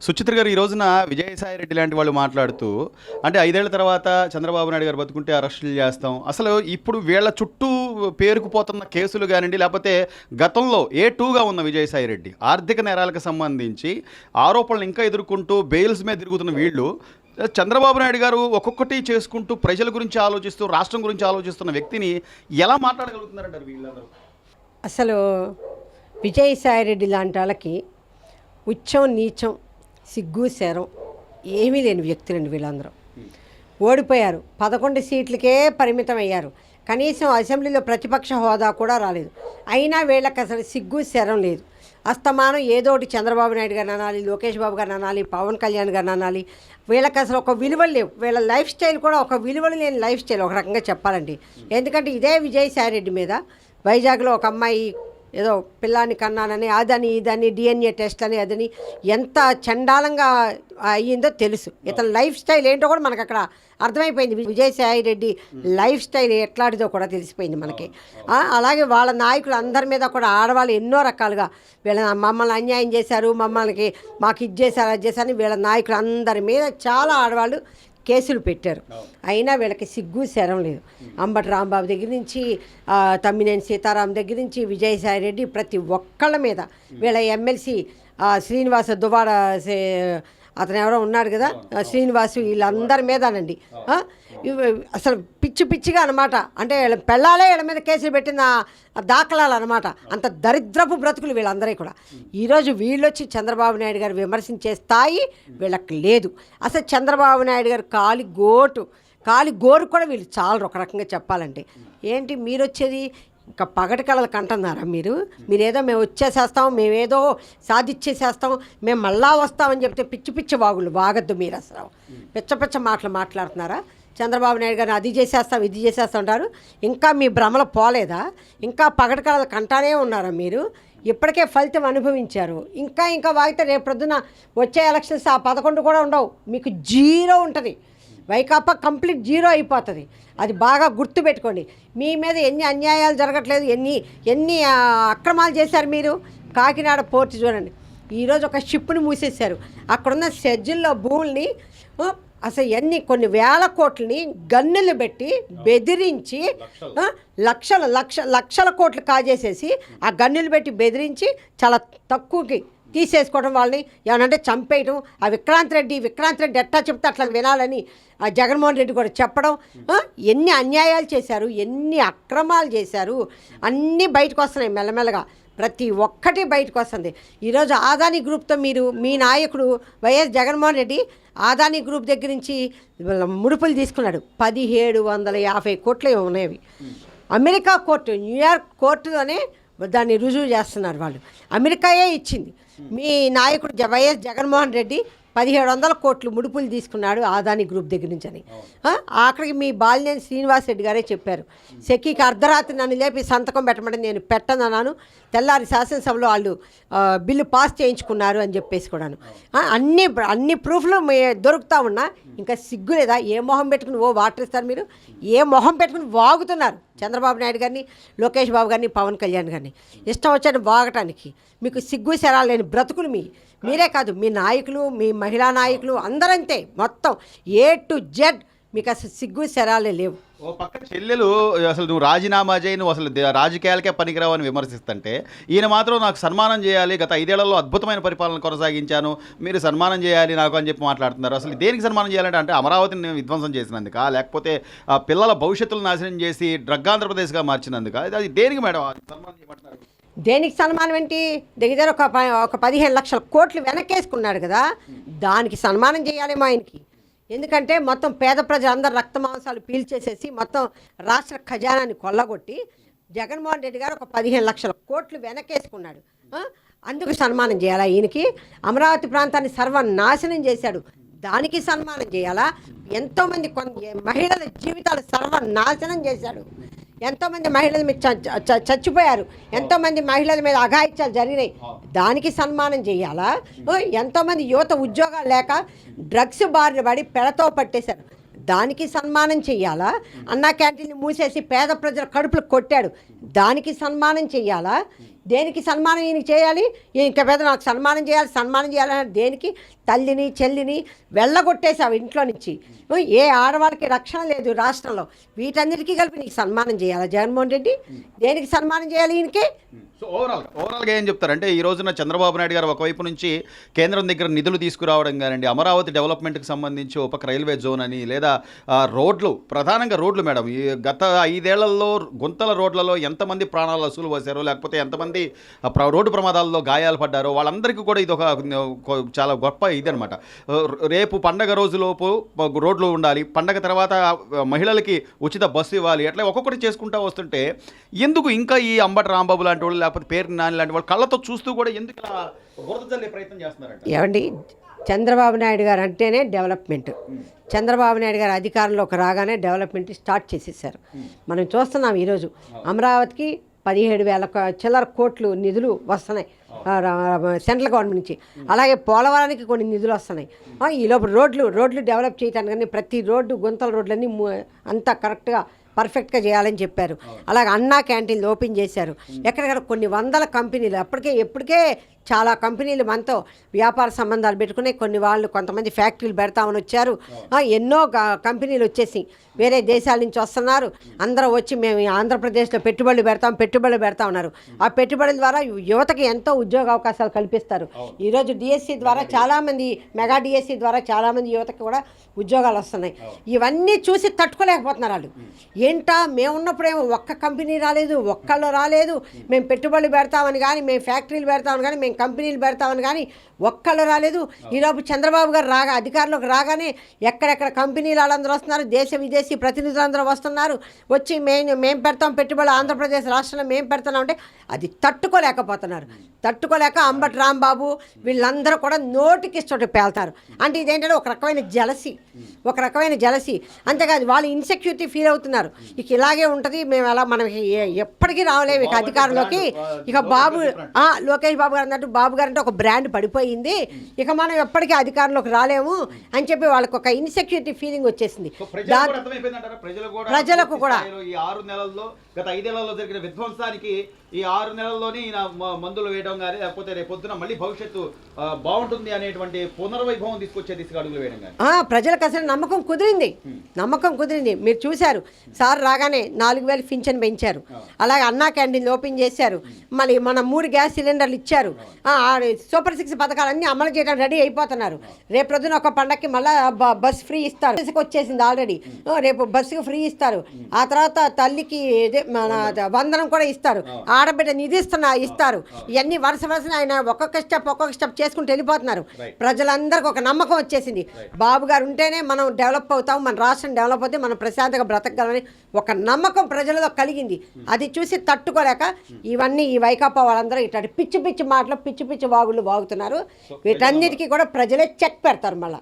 సుచిత్ర గారు ఈ రోజున విజయసాయి రెడ్డి లాంటి వాళ్ళు మాట్లాడుతూ అంటే 5 ఏళ్ల తర్వాత చంద్రబాబు నాయుడు గారు బతుకుంటే అరెస్టులు చేస్తాం. అసలు ఇప్పుడు వీళ్ళ చుట్టూ పేరుకుపోతున్న కేసులు కానివ్వండి, లేకపోతే గతంలో A2గా ఉన్న విజయసాయి రెడ్డి ఆర్థిక నేరాలకు సంబంధించి ఆరోపణలు ఇంకా ఎదుర్కొంటూ బెయిల్స్ మీద తిరుగుతున్న వీళ్ళు, చంద్రబాబు నాయుడు గారు ఒక్కొక్కటి చేసుకుంటూ ప్రజల గురించి ఆలోచిస్తూ రాష్ట్రం గురించి ఆలోచిస్తున్న వ్యక్తిని ఎలా మాట్లాడగలుగుతున్నారంటారు వీళ్ళందరూ? అసలు విజయసాయి రెడ్డి లాంటి వాళ్ళకి ఉచ్చం నీచం సిగ్గు శరం ఏమీ లేని వ్యక్తులండి వీళ్ళందరూ. ఓడిపోయారు, 11 సీట్లకే పరిమితం అయ్యారు, కనీసం అసెంబ్లీలో ప్రతిపక్ష హోదా కూడా రాలేదు. అయినా వీళ్ళకి అసలు సిగ్గు శరం లేదు. అస్తమానం ఏదో ఒకటి చంద్రబాబు నాయుడు గారిని అనాలి, లోకేష్ బాబు గారిని అనాలి, పవన్ కళ్యాణ్ గారిని అనాలి. వీళ్ళకి అసలు ఒక విలువలు లేవు. వీళ్ళ లైఫ్ స్టైల్ కూడా ఒక విలువలు లేని లైఫ్ స్టైల్ ఒక రకంగా చెప్పాలండి. ఎందుకంటే ఇదే విజయసాయి రెడ్డి మీద వైజాగ్లో ఒక అమ్మాయి ఏదో పిల్లాన్ని కన్నానని అదని ఇదని DNA టెస్ట్ అని అదని ఎంత చండాలంగా అయ్యిందో తెలుసు. ఇతని లైఫ్ స్టైల్ ఏంటో కూడా మనకు అక్కడ అర్థమైపోయింది. విజయసాయి రెడ్డి లైఫ్ స్టైల్ ఎట్లాంటిదో కూడా తెలిసిపోయింది మనకి. అలాగే వాళ్ళ నాయకులు అందరి మీద కూడా ఆడవాళ్ళు ఎన్నో రకాలుగా వీళ్ళ మమ్మల్ని అన్యాయం చేశారు, మాకు ఇది చేశారు అది చేశారని వీళ్ళ నాయకులు అందరి మీద చాలా ఆడవాళ్ళు కేసులు పెట్టారు. అయినా వీళ్ళకి సిగ్గు శరం లేదు. అంబటి రాంబాబు దగ్గర నుంచి తమ్మినేని సీతారాం దగ్గర నుంచి విజయసాయి రెడ్డి ప్రతి ఒక్కళ్ళ మీద, వీళ్ళ ఎమ్మెల్సీ శ్రీనివాస దువాడ అతను ఎవరో ఉన్నాడు కదా శ్రీనివాసు, వీళ్ళందరి మీదనండి. అసలు పిచ్చిగా అనమాట. అంటే వీళ్ళ పెళ్ళాలే వీళ్ళ మీద కేసులు పెట్టిన దాఖలాలు అనమాట. అంత దరిద్రపు బ్రతుకులు వీళ్ళందరూ కూడా. ఈరోజు వీళ్ళొచ్చి చంద్రబాబు నాయుడు గారు విమర్శించే స్థాయి వీళ్ళకి లేదు. అసలు చంద్రబాబు నాయుడు గారు కాలి గోరు కూడా వీళ్ళు చాలరు ఒక రకంగా చెప్పాలంటే. ఏంటి మీరు వచ్చేది ఇంకా పగటి కళలకు అంటున్నారా మీరేదో మేము వచ్చేసేస్తాం, మేమేదో సాధించేసేస్తాం, మేము మళ్ళా వస్తామని చెప్తే పిచ్చి వాగద్దు. మీరు అసలు పిచ్చ మాటలు మాట్లాడుతున్నారా? చంద్రబాబు నాయుడు గారిని అది చేసేస్తాం ఇది చేసేస్తాం అంటారు. ఇంకా మీ భ్రమలు పోలేదా? ఇంకా పగటి కళలకు అంటానే ఉన్నారా మీరు? ఇప్పటికే ఫలితం అనుభవించారు. ఇంకా వాగితే రేపు పొద్దున వచ్చే ఎలక్షన్స్ ఆ 11 కూడా ఉండవు, మీకు 0 ఉంటుంది. వైకాపా కంప్లీట్ 0 అయిపోతుంది. అది బాగా గుర్తుపెట్టుకోండి. మీ మీద ఎన్ని అన్యాయాలు జరగట్లేదు, ఎన్ని అక్రమాలు చేశారు మీరు. కాకినాడ పోర్టు చూడండి, ఈరోజు ఒక షిప్ని మూసేశారు. అక్కడున్న షెడ్యూల్లో భూముల్ని అసలు కొన్ని వేల కోట్లని గన్నులు పెట్టి బెదిరించి లక్షల కోట్లు కాజేసేసి ఆ గన్నులు పెట్టి బెదిరించి చాలా తక్కువకి తీసేసుకోవడం, వాళ్ళని ఏమనంటే చంపేయటం. ఆ విక్రాంత్ రెడ్డి ఎట్టా చెప్తే అట్లా వినాలని ఆ జగన్మోహన్ రెడ్డి కూడా చెప్పడం. ఎన్ని అన్యాయాలు చేశారు, ఎన్ని అక్రమాలు చేశారు, అన్నీ బయటకు వస్తున్నాయి మెల్లమెల్లగా. ప్రతి ఒక్కటి బయటకు వస్తుంది. ఈరోజు ఆదాని గ్రూప్తో మీ నాయకుడు వైఎస్ జగన్మోహన్ రెడ్డి ఆదాని గ్రూప్ దగ్గర నుంచి ముడుపులు తీసుకున్నాడు. 1750 కోట్లు ఉన్నాయి. అమెరికా కోర్టు, న్యూయార్క్ కోర్టులోనే దాన్ని రుజువు చేస్తున్నారు వాళ్ళు. అమెరికాయే ఇచ్చింది. మీ నాయకుడు వైఎస్ జగన్మోహన్ రెడ్డి 1700 కోట్లు ముడుపులు తీసుకున్నాడు ఆదాని గ్రూప్ దగ్గర నుంచి అని. ఆఖరికి మీ బాలినేని శ్రీనివాస్ రెడ్డి గారే చెప్పారు, సెకీకి అర్ధరాత్రి నన్ను లేపి సంతకం పెట్టమంటే నేను పెట్టనన్నాను, తెల్లారి శాసనసభలో వాళ్ళు బిల్లు పాస్ చేయించుకున్నారు అని చెప్పేసి కూడాను. అన్ని ప్రూఫ్లు దొరుకుతూ ఉన్నా ఇంకా సిగ్గు లేదా? ఏ మొహం పెట్టుకుని వాటర్ ఇస్తారు మీరు? ఏ మొహం పెట్టుకుని వాగుతున్నారు చంద్రబాబు నాయుడు గారిని, లోకేష్ బాబు గారిని, పవన్ కళ్యాణ్ గారిని? ఇష్టం వచ్చాడు వాగటానికి. మీకు సిగ్గు శరాలు లేని బ్రతుకులు మీరే కాదు, మీ నాయకులు, మీ మహిళా నాయకులు అందరంతే. మొత్తం A to Z మీకు అసలు సిగ్గు శరాలే లేవు. ఓ పక్క చెల్లెలు అసలు నువ్వు రాజీనామా చేయి, నువ్వు అసలు రాజకీయాలకే పనికిరావు అని విమర్శిస్తుంటే, ఈయన మాత్రం నాకు సన్మానం చేయాలి, గత 5 ఏళ్లలో అద్భుతమైన పరిపాలన కొనసాగించాను, మీరు సన్మానం చేయాలి నాకు అని చెప్పి మాట్లాడుతున్నారు. అసలు దేనికి సన్మానం చేయాలంటే అంటే అమరావతిని విధ్వంసం చేసినందుక, లేకపోతే పిల్లల భవిష్యత్తును నాశనం చేసి డ్రగ్ ఆంధ్రప్రదేశ్గా మార్చినందుక? అది దేనికి మేడం సన్మానం చేయమంటున్నారు? దేనికి సన్మానం ఏంటి? దగ్గర ఒక 15 లక్షల కోట్లు వెనకేసుకున్నాడు కదా, దానికి సన్మానం చేయాలేమో ఆయనకి. ఎందుకంటే మొత్తం పేద ప్రజలందరూ రక్త మాంసాలు పీల్చేసేసి మొత్తం రాష్ట్ర ఖజానాన్ని కొల్లగొట్టి జగన్మోహన్ రెడ్డి గారు ఒక 15 లక్షల కోట్లు వెనకేసుకున్నాడు. అందుకు సన్మానం చేయాలా ఈయనకి? అమరావతి ప్రాంతాన్ని సర్వనాశనం చేశాడు, దానికి సన్మానం చేయాలా? ఎంతోమంది మహిళల జీవితాలు సర్వనాశనం చేశాడు. ఎంతోమంది మహిళల మీద చచ్చిపోయారు, ఎంతోమంది మహిళల మీద అఘాయిత్యాలు జరిగినాయి, దానికి సన్మానం చేయాలా? ఎంతోమంది యువత ఉద్యోగాలు లేక డ్రగ్స్ బారిన పడి పెడతో పట్టేశారు, దానికి సన్మానం చెయ్యాలా? అన్నా క్యాంటీన్ని మూసేసి పేద ప్రజల కడుపులు కొట్టాడు, దానికి సన్మానం చెయ్యాలా? దేనికి సన్మానం ఈయనకి చేయాలి, ఈయనకి పెద్ద నాకు సన్మానం చేయాలని దేనికి? తల్లిని చెల్లిని వెళ్ళగొట్టేసావు ఇంట్లో నుంచి. ఏ ఆడవాళ్ళకి రక్షణ లేదు రాష్ట్రంలో. వీటన్నిటికీ కలిపి నీకు సన్మానం చేయాలా జగన్మోహన్ రెడ్డి? దేనికి సన్మానం చేయాలి ఈయనకి? సో ఓవరాల్గా ఏం చెప్తారంటే ఈ రోజున చంద్రబాబు నాయుడు గారు ఒకవైపు నుంచి కేంద్రం దగ్గర నిధులు తీసుకురావడం కానివ్వండి, అమరావతి డెవలప్మెంట్కి సంబంధించి ఒక రైల్వే జోన్ అని, లేదా రోడ్లు, ప్రధానంగా రోడ్లు మేడం, ఈ గత 5 ఏళ్లలో గుంతల రోడ్లలో ఎంతమంది ప్రాణాలు అసలు పోసారో, లేకపోతే ఎంతమంది రోడ్డు ప్రమాదాల్లో గాయాలు పడ్డారో వాళ్ళందరికీ కూడా ఇది ఒక చాలా గొప్ప ఇదనమాట. రేపు పండగ రోజులోపు రోడ్లు ఉండాలి, పండగ తర్వాత మహిళలకి ఉచిత బస్సు ఇవ్వాలి, అట్లా ఒక్కొక్కటి చేసుకుంటూ వస్తుంటే ఎందుకు ఇంకా ఈ అంబటి రాంబాబు లాంటి వాళ్ళు, లేకపోతే పేరు నాని లాంటి వాళ్ళు కళ్ళతో చూస్తూ కూడా ఎందుకు ఇలా బురద జల్లే ప్రయత్నం చేస్తున్నారంట? ఏమండి, చంద్రబాబు నాయుడు గారు అంటేనే డెవలప్మెంట్. చంద్రబాబు నాయుడు గారు అధికారంలోకి రాగానే డెవలప్మెంట్ స్టార్ట్ చేసేసారు. మనం చూస్తున్నాం ఈరోజు అమరావతికి 17,000 చిల్లర కోట్లు నిధులు వస్తున్నాయి సెంట్రల్ గవర్నమెంట్ నుంచి. అలాగే పోలవరానికి కొన్ని నిధులు వస్తున్నాయి. ఈలోపు రోడ్లు డెవలప్ చేయడానికి కానీ ప్రతి రోడ్డు గుంతల రోడ్లన్నీ అంతా కరెక్ట్గా పర్ఫెక్ట్గా చేయాలని చెప్పారు. అలాగే అన్నా క్యాంటీన్లు ఓపెన్ చేశారు. ఎక్కడెక్కడ కొన్ని వందల కంపెనీలు ఎప్పటికే చాలా కంపెనీలు మనతో వ్యాపార సంబంధాలు పెట్టుకుని కొంతమంది ఫ్యాక్టరీలు పెడతామని వచ్చారు. ఎన్నో కంపెనీలు వచ్చేసి వేరే దేశాల నుంచి వస్తున్నారు. అందరూ వచ్చి మేము ఆంధ్రప్రదేశ్లో పెట్టుబడులు పెడతా ఉన్నారు. ఆ పెట్టుబడుల ద్వారా యువతకి ఎంతో ఉద్యోగ అవకాశాలు కల్పిస్తారు. ఈరోజు డిఎస్సి ద్వారా చాలామంది, మెగా డిఎస్సి ద్వారా చాలామంది యువతకి కూడా ఉద్యోగాలు వస్తున్నాయి. ఇవన్నీ చూసి తట్టుకోలేకపోతున్నారు వాళ్ళు. ఏంటా మేమున్నప్పుడేమో ఒక్క కంపెనీ రాలేదు, ఒక్కళ్ళు రాలేదు, మేము పెట్టుబడులు పెడతామని కానీ, మేము ఫ్యాక్టరీలు పెడతామని కానీ, మేము కంపెనీలు పెడతామని కానీ ఒక్కళ్ళు రాలేదు. ఈలోపు చంద్రబాబు గారు అధికారంలోకి రాగానే ఎక్కడెక్కడ కంపెనీలు వాళ్ళందరూ వస్తున్నారు, దేశ విదేశీ ప్రతినిధులందరూ వస్తున్నారు. వచ్చి మేము పెడతాం పెట్టుబడులు, ఆంధ్రప్రదేశ్ రాష్ట్రంలో మేము పెడుతున్నాం అంటే అది తట్టుకోలేక అంబటి రాంబాబు వీళ్ళందరూ కూడా నోటికి ఇష్టం పేల్తారు. అంటే ఇదేంటంటే ఒక రకమైన జలసి. అంతేకాదు వాళ్ళు ఇన్సెక్యూరిటీ ఫీల్ అవుతున్నారు. ఇక ఇలాగే ఉంటుంది, మనం ఎప్పటికీ రావలేము ఇక అధికారంలోకి. ఇక లోకేష్ బాబు గారు అన్నట్టు బాబు గారు అంటే ఒక బ్రాండ్ పడిపోయింది, ఇక మనం ఎప్పటికీ అధికారంలోకి రాలేము అని చెప్పి వాళ్ళకి ఒక ఇన్సెక్యూరిటీ ఫీలింగ్ వచ్చేసింది. ప్రజలకు కూడా ఈ 6 నెలల్లో, గత 5 ఏళ్లలో జరిగిన విధ్వంసానికి ఈ 6 నెలల్లోనే ఈయన మందులు వేయడం కానీ, లేకపోతే రేపు పొద్దున మళ్ళీ భవిష్యత్తు బాగుంటుంది అనేటువంటి పునర్వైభవం తీసుకొచ్చే దిశగా అడుగులు వేయడం కానీ ప్రజలకు అసలు నమ్మకం కుదిరింది. మీరు చూశారు, సార్ రాగానే 4,000 పింఛన్ పెంచారు. అలాగే అన్నా క్యాంటీన్లు ఓపెన్ చేశారు. మళ్ళీ మన 3 గ్యాస్ సిలిండర్లు ఇచ్చారు. సూపర్ 6 పథకాలన్నీ అమలు చేయడం రెడీ అయిపోతున్నారు. రేపు పొద్దున ఒక పండగకి మళ్ళీ బస్ ఫ్రీ ఇస్తారు. వచ్చేసింది ఆల్రెడీ. రేపు బస్సుకు ఫ్రీ ఇస్తారు. ఆ తర్వాత తల్లికి మన వందనం కూడా ఇస్తారు. ఆడబిడ్డ నిధి ఇస్తారు. ఇవన్నీ వరుస ఆయన ఒక్కొక్క స్టెప్ చేసుకుంటూ వెళ్ళిపోతున్నారు. ప్రజలందరికీ ఒక నమ్మకం వచ్చేసింది, బాబు గారు ఉంటేనే మనం డెవలప్ అవుతాం, మన రాష్ట్రం డెవలప్ అవుతే మనం ప్రశాంతంగా బ్రతకగలని ఒక నమ్మకం ప్రజలలో కలిగింది. అది చూసి తట్టుకోలేక ఇవన్నీ ఈ వైకాపా వాళ్ళందరూ ఇట్లాంటి పిచ్చి మాటలు పిచ్చి వాగులు వాగుతున్నారు. వీటన్నిటికీ కూడా ప్రజలే చెక్ పెడతారు మళ్ళీ.